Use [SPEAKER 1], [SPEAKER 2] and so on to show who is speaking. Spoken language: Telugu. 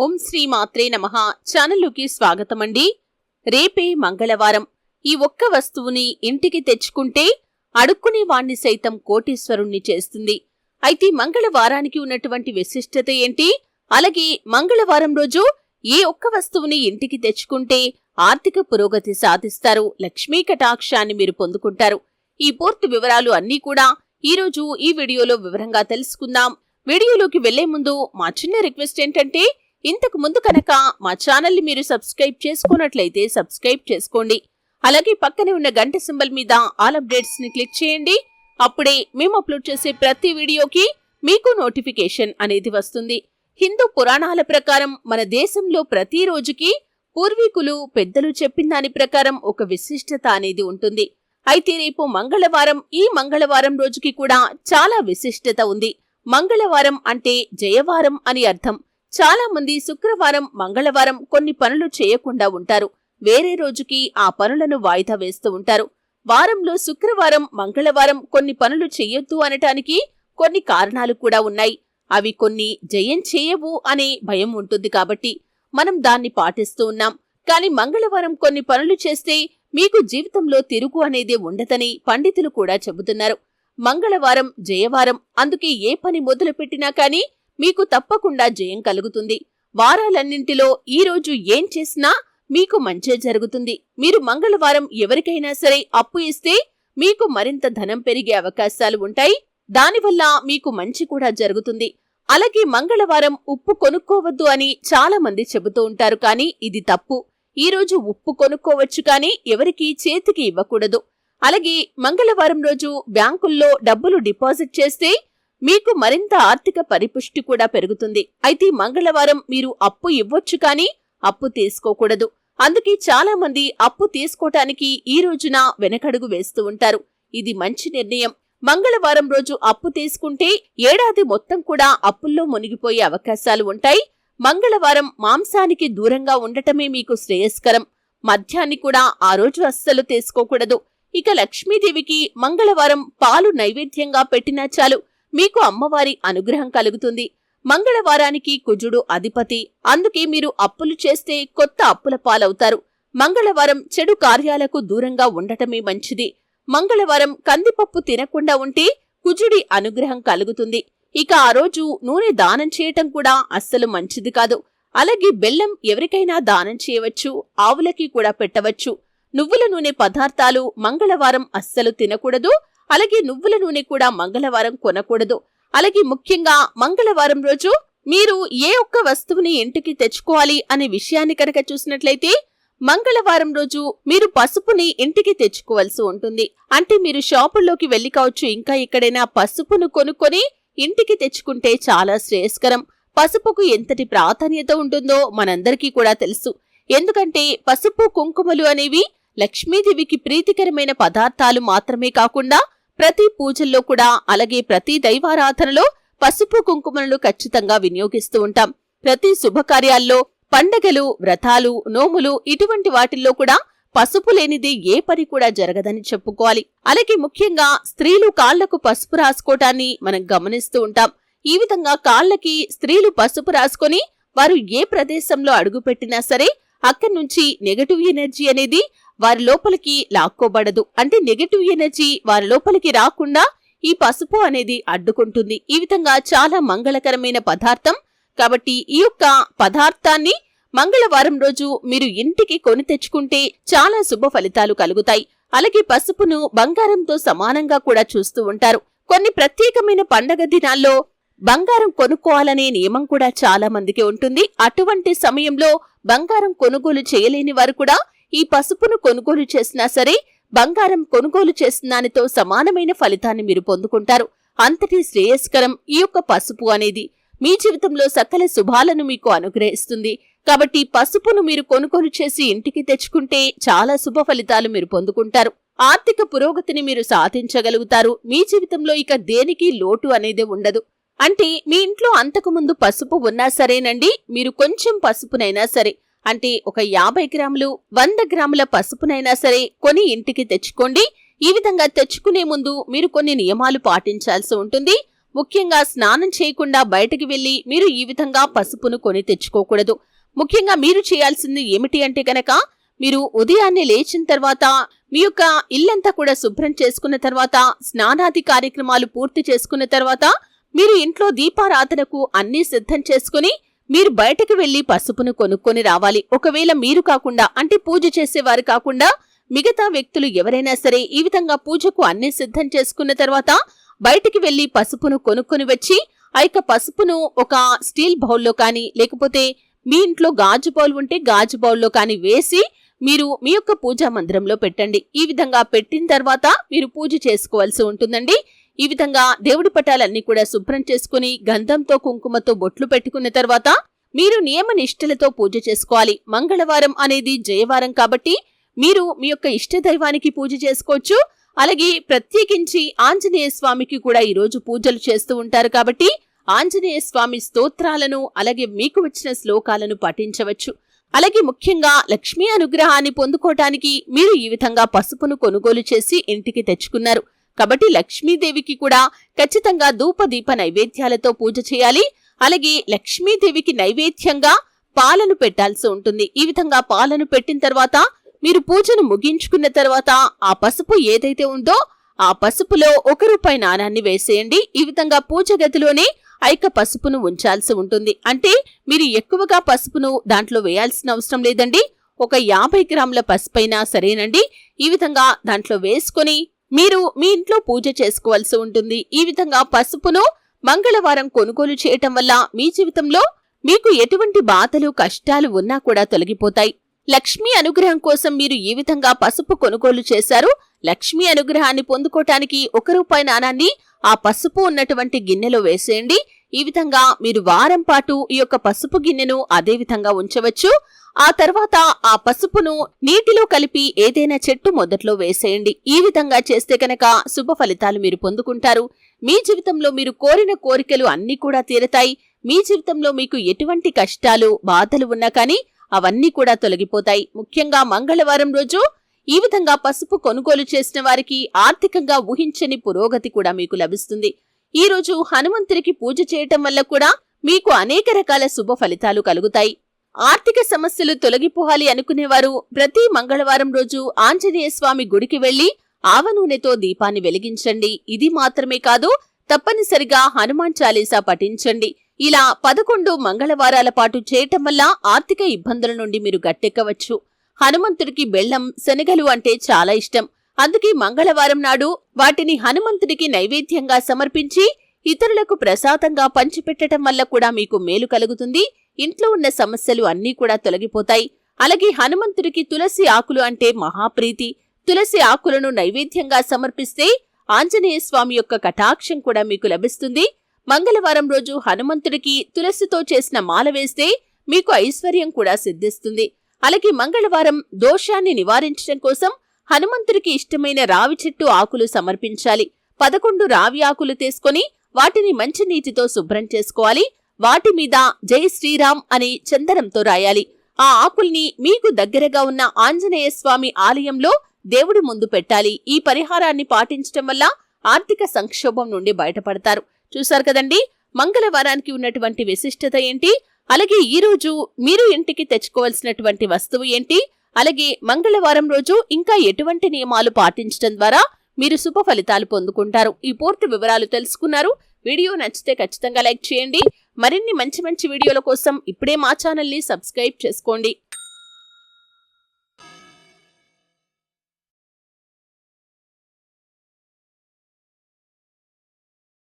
[SPEAKER 1] ఓం శ్రీ మాత్రే నమః. ఛానల్లోకి స్వాగతమండి. రేపే మంగళవారం. ఈ ఒక్క వస్తువుని ఇంటికి తెచ్చుకుంటే అడుక్కునే వాణ్ణి సైతం కోటీశ్వరుణ్ణి చేస్తుంది. అయితే మంగళవారానికి ఉన్నటువంటి విశిష్టత ఏంటి? అలాగే మంగళవారం రోజు ఏ ఒక్క వస్తువుని ఇంటికి తెచ్చుకుంటే ఆర్థిక పురోగతి సాధిస్తారు, లక్ష్మీ కటాక్షాన్ని మీరు పొందుకుంటారు. ఈ పూర్తి వివరాలు అన్నీ కూడా ఈరోజు ఈ వీడియోలో వివరంగా తెలుసుకుందాం. వీడియోలోకి వెళ్లే ముందు మా చిన్న రిక్వెస్ట్ ఏంటంటే, ఇంతకు ముందు కనుక మా ఛానల్ని మీరు సబ్స్క్రైబ్ చేసుకున్నట్లయితే సబ్స్క్రైబ్ చేసుకోండి. అలాగే పక్కనే ఉన్న గంట సింబల్ మీద ఆల్ అప్డేట్స్ ని క్లిక్ చేయండి. అప్పుడే మేము అప్లోడ్ చేసే ప్రతి వీడియోకి మీకు నోటిఫికేషన్ అనేది వస్తుంది. హిందూ పురాణాల ప్రకారం మన దేశంలో ప్రతి రోజుకి పూర్వీకులు పెద్దలు చెప్పిన దాని ప్రకారం ఒక విశిష్టత అనేది ఉంటుంది. అయితే రేపు మంగళవారం, ఈ మంగళవారం రోజుకి కూడా చాలా విశిష్టత ఉంది. మంగళవారం అంటే జయవారం అని అర్థం. చాలా మంది శుక్రవారం, మంగళవారం కొన్ని పనులు చేయకుండా ఉంటారు. వేరే రోజుకి ఆ పనులను వాయిదా వేస్తూ ఉంటారు. వారంలో శుక్రవారం, మంగళవారం కొన్ని పనులు చెయ్యొద్దు అనటానికి కొన్ని కారణాలు కూడా ఉన్నాయి. అవి కొన్ని జయం చేయవు అనే భయం ఉంటుంది కాబట్టి మనం దాన్ని పాటిస్తూ ఉన్నాం. కానీ మంగళవారం కొన్ని పనులు చేస్తే మీకు జీవితంలో తిరుగు అనేది ఉండదని పండితులు కూడా చెబుతున్నారు. మంగళవారం జయవారం, అందుకే ఏ పని మొదలు పెట్టినా కానీ మీకు తప్పకుండా జయం కలుగుతుంది. వారాలన్నింటిలో ఈ రోజు ఏం చేసినా మీకు మంచే జరుగుతుంది. మీరు మంగళవారం ఎవరికైనా సరే అప్పు ఇస్తే మీకు మరింత ధనం పెరిగే అవకాశాలు ఉంటాయి. దానివల్ల మీకు మంచి కూడా జరుగుతుంది. అలాగే మంగళవారం ఉప్పు కొనుక్కోవద్దు అని చాలా మంది చెబుతూ ఉంటారు, కానీ ఇది తప్పు. ఈ రోజు ఉప్పు కొనుక్కోవచ్చు, కానీ ఎవరికీ చేతికి ఇవ్వకూడదు. అలాగే మంగళవారం రోజు బ్యాంకుల్లో డబ్బులు డిపాజిట్ చేస్తే మీకు మరింత ఆర్థిక పరిపుష్టి కూడా పెరుగుతుంది. అయితే మంగళవారం మీరు అప్పు ఇవ్వొచ్చు, కానీ అప్పు తీసుకోకూడదు. అందుకే చాలా మంది అప్పు తీసుకోవటానికి ఈ రోజున వెనకడుగు వేస్తూ ఉంటారు. ఇది మంచి నిర్ణయం. మంగళవారం రోజు అప్పు తీసుకుంటే ఏడాది మొత్తం కూడా అప్పుల్లో మునిగిపోయే అవకాశాలు ఉంటాయి. మంగళవారం మాంసానికి దూరంగా ఉండటమే మీకు శ్రేయస్కరం. మద్యాన్ని కూడా ఆ రోజు అస్సలు తీసుకోకూడదు. ఇక లక్ష్మీదేవికి మంగళవారం పాలు నైవేద్యంగా పెట్టినా చాలు, మీకు అమ్మవారి అనుగ్రహం కలుగుతుంది. మంగళవారానికి కుజుడు అధిపతి. అందుకే మీరు అప్పులు చేస్తే కొత్త అప్పుల పాలవుతారు. మంగళవారం చెడు కార్యాలకు దూరంగా ఉండటమే మంచిది. మంగళవారం కందిపప్పు తినకుండా ఉంటే కుజుడి అనుగ్రహం కలుగుతుంది. ఇక ఆ రోజు నూనె దానం చేయటం కూడా అస్సలు మంచిది కాదు. అలాగే బెల్లం ఎవరికైనా దానం చేయవచ్చు, ఆవులకి కూడా పెట్టవచ్చు. నువ్వుల నూనె పదార్థాలు మంగళవారం అస్సలు తినకూడదు. అలాగే నువ్వుల నూనె కూడా మంగళవారం కొనకూడదు. అలాగే ముఖ్యంగా మంగళవారం రోజు మీరు ఏ ఒక్క వస్తువుని ఇంటికి తెచ్చుకోవాలి అనే విషయాన్ని కనుక చూసినట్లయితే, మంగళవారం రోజు మీరు పసుపుని ఇంటికి తెచ్చుకోవాల్సి ఉంటుంది. అంటే మీరు షాపుల్లోకి వెళ్లి కావచ్చు, ఇంకా ఎక్కడైనా పసుపును కొనుక్కొని ఇంటికి తెచ్చుకుంటే చాలా శ్రేయస్కరం. పసుపుకు ఎంతటి ప్రాధాన్యత ఉంటుందో మనందరికీ కూడా తెలుసు. ఎందుకంటే పసుపు, కుంకుమలు అనేవి లక్ష్మీదేవికి ప్రీతికరమైన పదార్థాలు మాత్రమే కాకుండా ప్రతి పూజల్లో కూడా, అలాగే ప్రతి దైవారాధనలో పసుపు కుంకుమలను ఖచ్చితంగా వినియోగిస్తూ ఉంటాం. ప్రతి శుభకార్యాల్లో, పండగలు, వ్రతాలు, నోములు ఇటువంటి వాటిల్లో కూడా పసుపు లేనిదే ఏ పని కూడా జరగదని చెప్పుకోవాలి. అలాగే ముఖ్యంగా స్త్రీలు కాళ్లకు పసుపు రాసుకోవటాన్ని మనం గమనిస్తూ ఉంటాం. ఈ విధంగా కాళ్లకి స్త్రీలు పసుపు రాసుకొని వారు ఏ ప్రదేశంలో అడుగుపెట్టినా సరే అక్కడి నుంచి నెగటివ్ ఎనర్జీ అనేది వారి లోపలికి లాక్కోబడదు. అంటే నెగటివ్ ఎనర్జీ వారి లోపలికి రాకుండా ఈ పసుపు అనేది అడ్డుకుంటుంది. ఈ విధంగా చాలా మంగళకరమైన పదార్థం కాబట్టి ఈ యొక్క పదార్థాన్ని మంగళవారం రోజు మీరు ఇంటికి కొని తెచ్చుకుంటే చాలా శుభ ఫలితాలు కలుగుతాయి. అలాగే పసుపును బంగారంతో సమానంగా కూడా చూస్తూ ఉంటారు. కొన్ని ప్రత్యేకమైన పండగ దినాల్లో బంగారం కొనుక్కోవాలనే నియమం కూడా చాలా మందికి ఉంటుంది. అటువంటి సమయంలో బంగారం కొనుగోలు చేయలేని వారు కూడా ఈ పసుపును కొనుగోలు చేసినా సరే బంగారం కొనుగోలు చేసిన దానితో సమానమైన ఫలితాన్ని మీరు పొందుకుంటారు. అంతటి శ్రేయస్కరం ఈ యొక్క పసుపు అనేది. మీ జీవితంలో సకల శుభాలను మీకు అనుగ్రహిస్తుంది. కాబట్టి పసుపును మీరు కొనుగోలు చేసి ఇంటికి తెచ్చుకుంటే చాలా శుభ ఫలితాలు మీరు పొందుకుంటారు. ఆర్థిక పురోగతిని మీరు సాధించగలుగుతారు. మీ జీవితంలో ఇక దేనికి లోటు అనేది ఉండదు. అంటే మీ ఇంట్లో అంతకుముందు పసుపు ఉన్నా సరేనండి, మీరు కొంచెం పసుపునైనా సరే, అంటే ఒక 50 గ్రాములు, 100 గ్రాముల పసుపునైనా సరే కొని ఇంటికి తెచ్చుకోండి. ఈ విధంగా తెచ్చుకునే ముందు మీరు కొన్ని నియమాలు పాటించాల్సి ఉంటుంది. ముఖ్యంగా స్నానం చేయకుండా బయటికి వెళ్లి మీరు ఈ విధంగా పసుపును కొని తెచ్చుకోకూడదు. ముఖ్యంగా మీరు చేయాల్సింది ఏమిటి అంటే గనక, మీరు ఉదయాన్నే లేచిన తర్వాత మీ యొక్క ఇల్లంతా కూడా శుభ్రం చేసుకున్న తర్వాత, స్నానాది కార్యక్రమాలు పూర్తి చేసుకున్న తర్వాత, మీరు ఇంట్లో దీపారాధనకు అన్నీ సిద్ధం చేసుకుని మీరు బయటకు వెళ్లి పసుపును కొనుక్కొని రావాలి. ఒకవేళ మీరు కాకుండా, అంటే పూజ చేసేవారు కాకుండా మిగతా వ్యక్తులు ఎవరైనా సరే ఈ విధంగా పూజకు అన్నీ సిద్ధం చేసుకున్న తర్వాత బయటికి వెళ్లి పసుపును కొనుక్కొని వచ్చి ఆ యొక్క పసుపును ఒక స్టీల్ బౌల్లో కానీ, లేకపోతే మీ ఇంట్లో గాజు బౌల్ ఉంటే గాజు బౌల్లో కానీ వేసి మీరు మీ యొక్క పూజా మందిరంలో పెట్టండి. ఈ విధంగా పెట్టిన తర్వాత మీరు పూజ చేసుకోవాల్సి ఉంటుందండి. ఈ విధంగా దేవుడి పటాలన్నీ కూడా శుభ్రం చేసుకుని గంధంతో కుంకుమతో బొట్లు పెట్టుకున్న తర్వాత మీరు నియమ నిష్ఠలతో పూజ చేసుకోవాలి. మంగళవారం అనేది జయవారం కాబట్టి మీరు మీ యొక్క ఇష్ట దైవానికి పూజ చేసుకోవచ్చు. అలాగే ప్రత్యేకించి ఆంజనేయ స్వామికి కూడా ఈరోజు పూజలు చేస్తూ ఉంటారు కాబట్టి ఆంజనేయ స్వామి స్తోత్రాలను అలాగే మీకు వచ్చిన శ్లోకాలను పఠించవచ్చు. అలాగే ముఖ్యంగా లక్ష్మీ అనుగ్రహాన్ని పొందుకోవటానికి మీరు ఈ విధంగా పసుపును కొనుగోలు చేసి ఇంటికి తెచ్చుకున్నారు కాబట్టి లక్ష్మీదేవికి కూడా ఖచ్చితంగా ధూపదీప నైవేద్యాలతో పూజ చేయాలి. అలాగే లక్ష్మీదేవికి నైవేద్యంగా పాలను పెట్టాల్సి ఉంటుంది. ఈ విధంగా పాలను పెట్టిన తర్వాత మీరు పూజను ముగించుకున్న తర్వాత ఆ పసుపు ఏదైతే ఉందో ఆ పసుపులో ₹1 నాణాన్ని వేసేయండి. ఈ విధంగా పూజ గదిలోనే ఆ యొక్క పసుపును ఉంచాల్సి ఉంటుంది. అంటే మీరు ఎక్కువగా పసుపును దాంట్లో వేయాల్సిన అవసరం లేదండి. ఒక 50 గ్రాముల పసుపైనా సరేనండి. ఈ విధంగా దాంట్లో వేసుకొని మీరు మీ ఇంట్లో పూజ చేసుకోవాల్సి ఉంటుంది. ఈ విధంగా పసుపును మంగళవారం కొనుగోలు చేయటం వల్ల మీ జీవితంలో మీకు ఎటువంటి బాధలు కష్టాలు ఉన్నా కూడా తొలగిపోతాయి. లక్ష్మీ అనుగ్రహం కోసం మీరు ఈ విధంగా పసుపు కొనుగోలు చేశారు. లక్ష్మీ అనుగ్రహాన్ని పొందుకోవటానికి ₹1 నాణాన్ని ఆ పసుపు ఉన్నటువంటి గిన్నెలో వేసేయండి. ఈ విధంగా మీరు వారం పాటు ఈ యొక్క పసుపు గిన్నెను అదే విధంగా ఉంచవచ్చు. ఆ తర్వాత ఆ పసుపును నీటిలో కలిపి ఏదైనా చెట్టు మొదట్లో వేసేయండి. ఈ విధంగా చేస్తే కనుక శుభ ఫలితాలు మీరు పొందుకుంటారు. మీ జీవితంలో మీరు కోరిన కోరికలు అన్నీ కూడా తీరతాయి. మీ జీవితంలో మీకు ఎటువంటి కష్టాలు బాధలు ఉన్నా కానీ అవన్నీ కూడా తొలగిపోతాయి. ముఖ్యంగా మంగళవారం రోజు ఈ విధంగా పసుపు కొనుగోలు చేసిన వారికి ఆర్థికంగా ఊహించని పురోగతి కూడా మీకు లభిస్తుంది. ఈ రోజు హనుమంతుడికి పూజ చేయటం వల్ల కూడా మీకు అనేక రకాల శుభ ఫలితాలు కలుగుతాయి. ఆర్థిక సమస్యలు తొలగిపోవాలి అనుకునేవారు ప్రతి మంగళవారం రోజు ఆంజనేయ స్వామి గుడికి వెళ్లి ఆవ నూనెతో దీపాన్ని వెలిగించండి. ఇది మాత్రమే కాదు, తప్పనిసరిగా హనుమాన్ చాలీసా పఠించండి. ఇలా 11 మంగళవారాల పాటు చేయటం వల్ల ఆర్థిక ఇబ్బందుల నుండి మీరు గట్టెక్కవచ్చు. హనుమంతుడికి బెల్లం, శనగలు అంటే చాలా ఇష్టం. అందుకే మంగళవారం నాడు వాటిని హనుమంతుడికి నైవేద్యంగా సమర్పించి ఇతరులకు ప్రసాదంగా పంచిపెట్టడం వల్ల కూడా మీకు మేలు కలుగుతుంది. ఇంట్లో ఉన్న సమస్యలు అన్నీ కూడా తొలగిపోతాయి. అలాగే హనుమంతుడికి తులసి ఆకులు అంటే మహాప్రీతి. తులసి ఆకులను నైవేద్యంగా సమర్పిస్తే ఆంజనేయ స్వామి యొక్క కటాక్షం కూడా మీకు లభిస్తుంది. మంగళవారం రోజు హనుమంతుడికి తులసితో చేసిన మాల వేస్తే మీకు ఐశ్వర్యం కూడా సిద్ధిస్తుంది. అలాగే మంగళవారం దోషాన్ని నివారించడం కోసం హనుమంతుడికి ఇష్టమైన రావి చెట్టు ఆకులు సమర్పించాలి. 11 రావి ఆకులు తీసుకొని వాటిని మంచినీటితో శుభ్రం చేసుకోవాలి. వాటి మీద జై శ్రీరామ్ అని చందనంతో రాయాలి. ఆ ఆకుల్ని మీకు దగ్గరగా ఉన్న ఆంజనేయ స్వామి ఆలయంలో దేవుడి ముందు పెట్టాలి. ఈ పరిహారాన్ని పాటించడం వల్ల ఆర్థిక సంక్షోభం నుండి బయటపడతారు. చూశారు కదండి మంగళవారానికి ఉన్నటువంటి విశిష్టత ఏంటి, అలాగే ఈ రోజు మీరు ఇంటికి తెచ్చుకోవాల్సినటువంటి వస్తువు ఏంటి, అలాగే మంగళవారం రోజు ఇంకా ఎటువంటి నియమాలు పాటించడం ద్వారా మీరు శుభ ఫలితాలు పొందుకుంటారు. ఈ పూర్తి వివరాలు తెలుసుకున్నారు. వీడియో నచ్చితే ఖచ్చితంగా లైక్ చేయండి. మరిన్ని మంచి వీడియోల కోసం ఇప్పుడే మా ఛానల్ని సబ్స్క్రైబ్ చేసుకోండి.